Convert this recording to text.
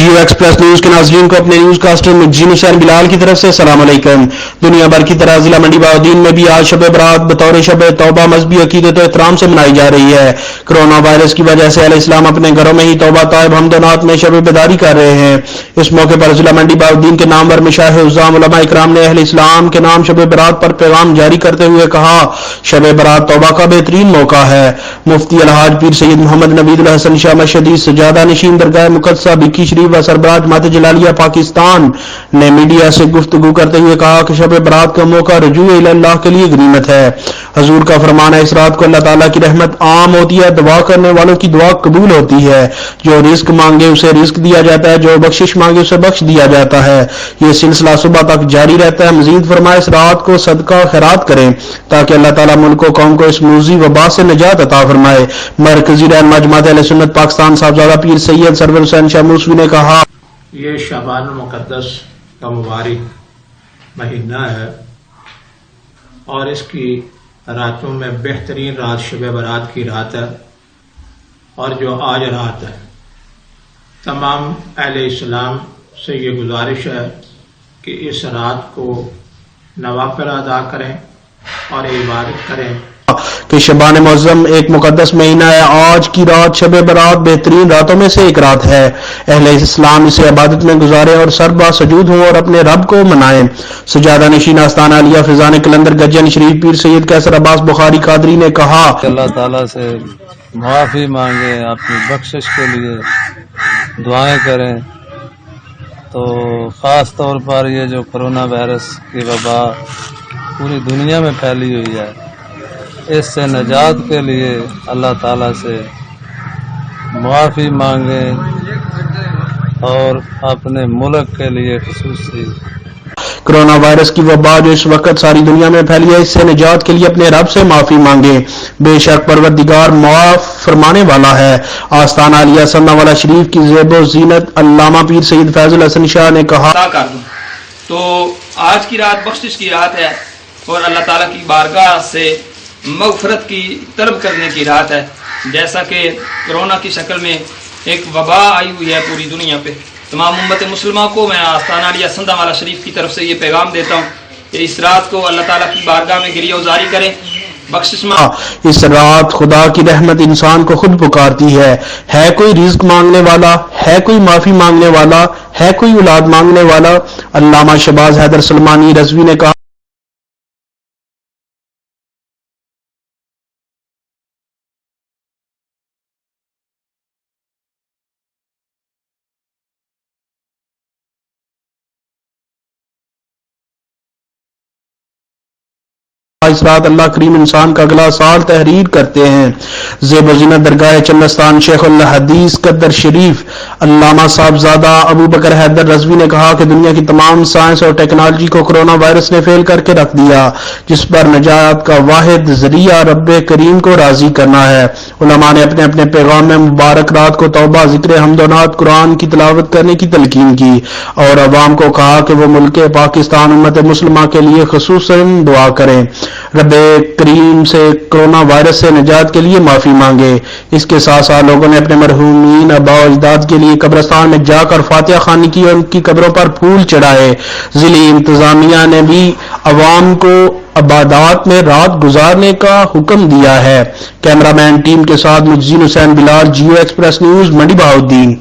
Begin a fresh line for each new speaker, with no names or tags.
जियो express news के नाज़रीन को अपने न्यूज कास्टर मुज्जीन हुसैन बिलाल की तरफ से अस्सलाम अलैकुम। दुनिया भर की तरह जिला मंडी बहाउद्दीन में भी आज शब बरात बतौर शब तौबा मजहबी अकीदत और एहतराम से मनाई जा रही है। कोरोना वायरस की वजह से अहले इस्लाम अपने घरों में ही तौबा ताइब हमदनात में शब बेदारी कर रहे हैं। इस मौके पर जिला मंडी बहाउद्दीन के नामवर मशाइख उज़्ज़ाम उलमा इकराम ने अहले इस्लाम के नाम शब बरात पर पैगाम जारी करते हुए कहा, शब बरात तौबा का बेहतरीन मौका है। मुफ्ती अलहाज पीर सैयद मोहम्मद नवीद हसन शाह मशहदी सजादा नशीन दरगाह मुक़द्दसा बिक्की शरीफ व सरबराह जमात जलालिया पाकिस्तान ने मीडिया से गुफ्तगू करते हुए कहा कि शब बरात का मौका रुजू इल्लाह के लिए गनीमत है। हजूर का फरमान है, इस रात को अल्लाह ताला की रहमत आम होती है, दुआ करने वालों की दुआ कबूल होती है। जो रिस्क मांगे उसे रिस्क दिया जाता है, जो बख्शिश मांगे उसे बख्श दिया जाता है। ये सिलसिला सुबह तक जारी रहता है। मजीद फरमाए, इस रात को सदका खैरात करें ताकि अल्लाह ताला मुल्क व कौम को इस मूजी वबा से निजात अता फरमाए। मरकजी रहनुमा जमात अहले सुन्नत पाकिस्तान साहबजादा पीर सैयद सरवर हुसैन शाह मूसवी ने कहा,
ये शाबान मुक़द्दस का मुबारक महीना है और इसकी रातों में बेहतरीन रात शब बरात की रात है। और जो आज रात है, तमाम अहले इस्लाम से ये गुजारिश है कि इस रात को नवाफिल अदा करें और इबादत करें
कि शबान मुअज़्ज़म एक मुकद्दस महीना है। आज की रात शब बरात बेहतरीन रातों में से एक रात है। अहले इस्लाम इसे इबादत में गुजारें और सरबा सजूद हों और अपने रब को मनाएं। सजादा नशीन आस्ताना अलिया फिजान कलंदर गजन शरीफ पीर सैयद कैसर अब्बास बुखारी कादरी ने कहा,
अल्लाह ताला से माफ़ी मांगे, अपनी बख्शिश के लिए दुआएं करें। तो ख़ास तौर पर ये जो कोरोना वायरस की वबा पूरी दुनिया में फैली हुई है, इससे निजात के लिए अल्लाह ताला से माफ़ी मांगे और अपने मुल्क के लिए खुसूसी
कोरोना वायरस की वबा जो इस वक्त सारी दुनिया में फैली है, इससे निजात के लिए अपने रब से माफी मांगे। बेशक परवरदिगार माफ फरमाने वाला है। आस्ताना अलिया सन्नावाला शरीफ की ज़ेबो ज़ीनत अल्लामा पीर सैयद फैजुल हसन शाह ने कहा,
कर दूं तो आज की रात बख्शिश की रात है और अल्लाह ताला की बारगाह से मग़फ़िरत की तलब करने की रात है। जैसा कि कोरोना की शक्ल में एक वबा आई हुई है पूरी दुनिया पे, तमाम उम्मत मुसलमान को मैं आस्ताना अलिया सन्नावाला शरीफ की तरफ से ये पैगाम देता हूँ कि इस रात को अल्लाह ताला की बारगाह में गिरिया उजारी करें, बख्शिश मांगें।
इस रात खुदा की रहमत इंसान को खुद पुकारती है कोई रिज़्क मांगने वाला, है कोई माफी मांगने वाला, है कोई औलाद मांगने वाला। अल्लामा शहबाज हैदर सलमानी रज़वी ने कहा, इस रात अल्लाह करीम इंसान का अगला साल तहरीर करते हैं। ज़ेब-ओ-ज़ीनत दरगाह चंदस्तान शेखुल हदीस कद्दर शरीफ अल्लामा साहबजादा अबू बकर हैदर रज़वी ने कहा कि दुनिया की तमाम साइंस और टेक्नोलॉजी को कोरोना वायरस ने फेल करके रख दिया, जिस पर निजात का वाहिद जरिया रब्बे करीम को राजी करना है। उलमा ने अपने अपने पैगाम में मुबारक रात को तौबा, ज़िक्र हम्दोनात, कुरान की तिलावत करने की तलकीन की और अवाम को कहा कि वो मुल्क पाकिस्तान उम्मत मुस्लिमा के लिए खुसूसन दुआ करें, रब्बे करीम से कोरोना वायरस से निजात के लिए माफी मांगे। इसके साथ साथ लोगों ने अपने मरहूमीन अबा अजदाद के लिए कब्रिस्तान में जाकर फातिहा खानी की और उनकी कब्रों पर फूल चढ़ाए। जिले इंतजामिया ने भी अवाम को इबादत में रात गुजारने का हुक्म दिया है। कैमरामैन टीम के साथ मुज्जीन हुसैन बिलाल, जियो एक्सप्रेस न्यूज मंडी बहाउद्दीन।